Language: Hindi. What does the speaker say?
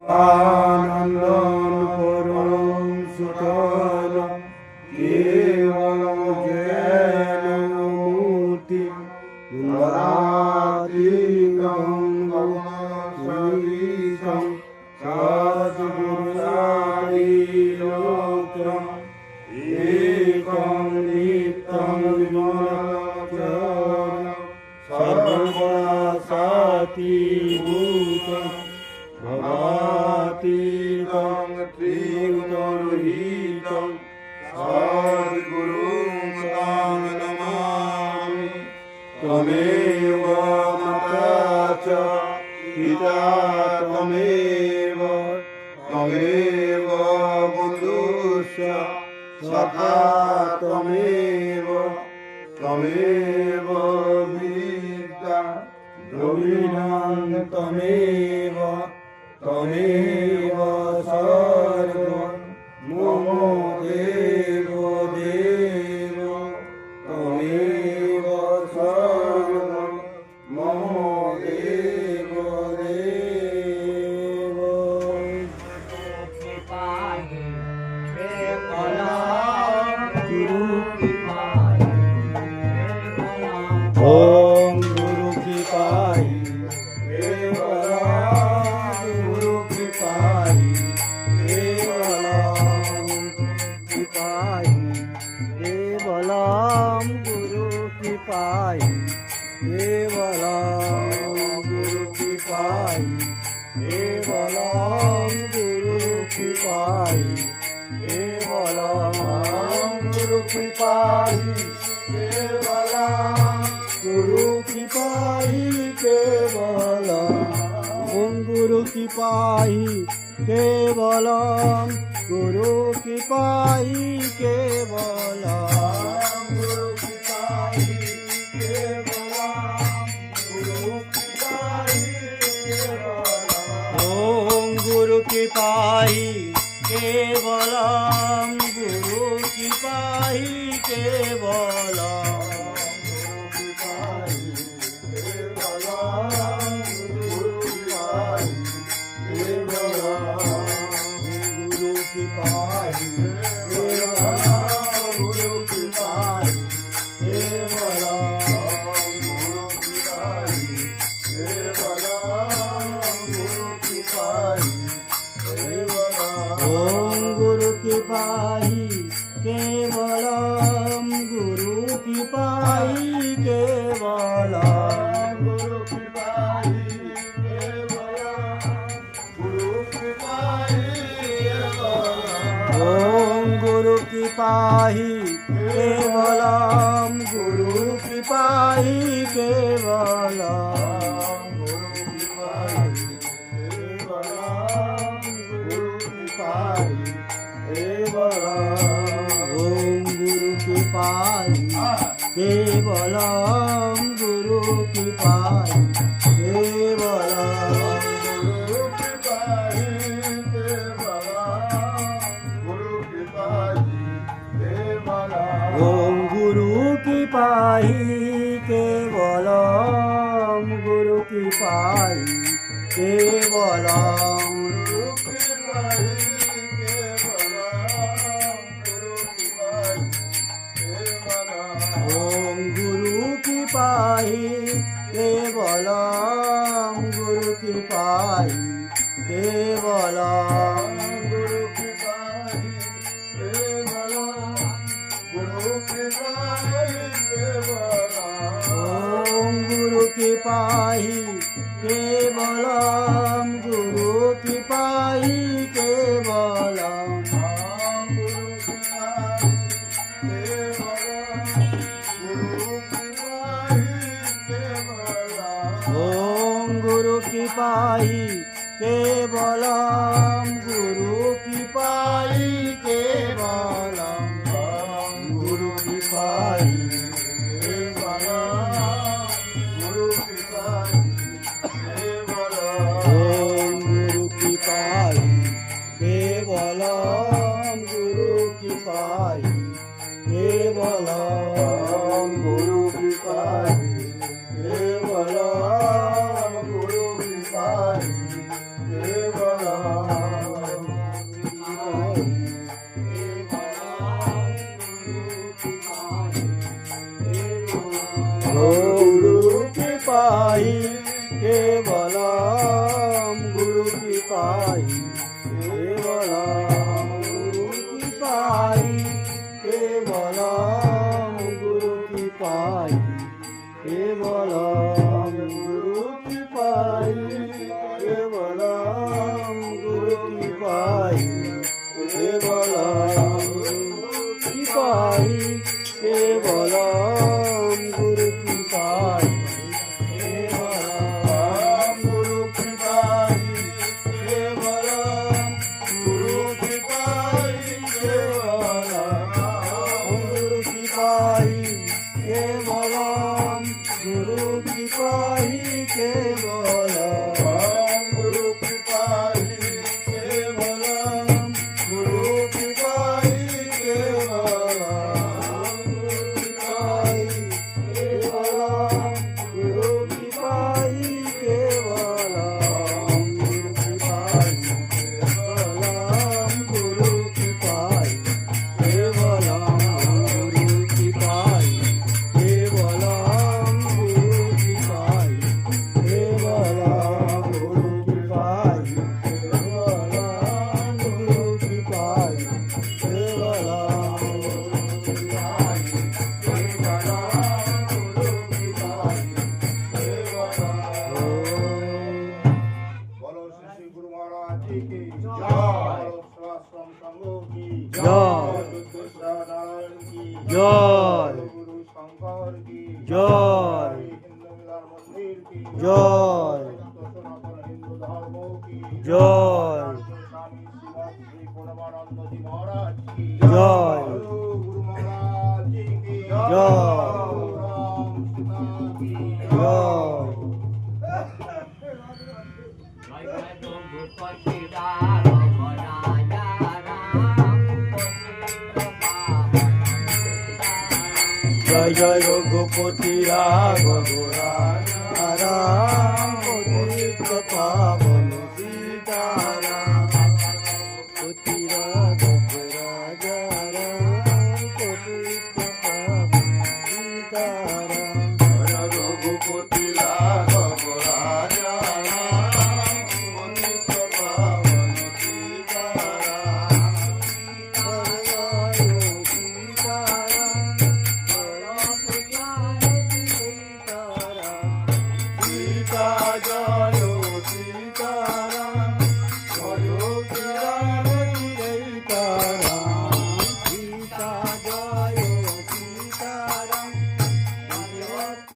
आनंदं परं सुखं केवलं ज्ञानमूर्ति गुणातीतं गुणसहितं सद्गुरुसादिलोकम् एकं नित्यं विमलचरणं सर्वगुणसातीभूतं भवातीतं त्रिगुणरहितं सद्गुरुं तं नमामि। त्वमेव माता च पिता त्वमेव बन्धुश्च सखा त्वमेव विद्या द्रविणं त्वमेव सर्वं मम देवो त्वमेव सर्वं मम देवो ओम गुरु की पाई गुरु की पाई केवलम गुरु की पाई केवलम गुरु की पाई केवलम गुरु की पाई केवलम गुरु की पाई केवलम गुरु की पाई केवलम गुरु की पाई केवलम गुरु की पाई केवलम गुरु की पाई केवलम गुरु की पाई केवलम ओम गुरु की पाई केवलम गुरु की पाई केवलम ओम गुरु की पाई केवलम गुरु की पाई केवलम गुरु की पाई केवलम ओम गुरु की पाई केवलम गुरु की पाई केवलम ओम गुरु की पाई केवलम गुरु की पाई केवलम गुरु की पाई केवलम ओम गुरु की पाई केवलम गुरु की पाई केवलम ओम गुरु की पाई केवलम गुरु की पाई केवलम गुरु की पाई केवलम गुरु की पाई केवलम ओम गुरु की पाई केवलम गुरु की पाई केवलम ओम गुरु की पाई केवलम गुरु की पाई केवलम गुरु की पाई ओम गुरु की पाई केवलम गुरु की पाई केवलम गुरु की पाई केवलम गुरु की पाई केवलम की पाई केवलम गुरु की पाई केवलम गुरु की पाई केवलम गुरु की पाई केवलम गुरु की पाई केवलम गुरु की पाई केवलम गुरु की पाई केवलम गुरु की पाई केवलम गुरु की पाई केवलम गुरु की पाई केवलम गुरु की पाई केवलम गुरु की पाई केवलम गुरु की पाई केवलम गुरु की पाई केवलम गुरु की पाई केवलम गुरु की पाई केवलम गुरु की पाई केवलम गुरु की पाई केवलम गुरु की पाई केवलम बोलो श्री गुरु महाराज जी की जय। बोलो आश्रम संघों की जय। दुर्गा नारायण की जय। गुरु शंकर की जय। हिंदू मिलन मंदिर की जय। सनातन हिंदू धर्मों की जय। स्वामी श्रीमद श्री पूर्णमानंद जी महाराज की जय। बोलो गुरु महाराज जी की जय। राम सीता की जय। জয় জয় রঘুপতি রাঘব রাম পতিত পাবন সীতারাম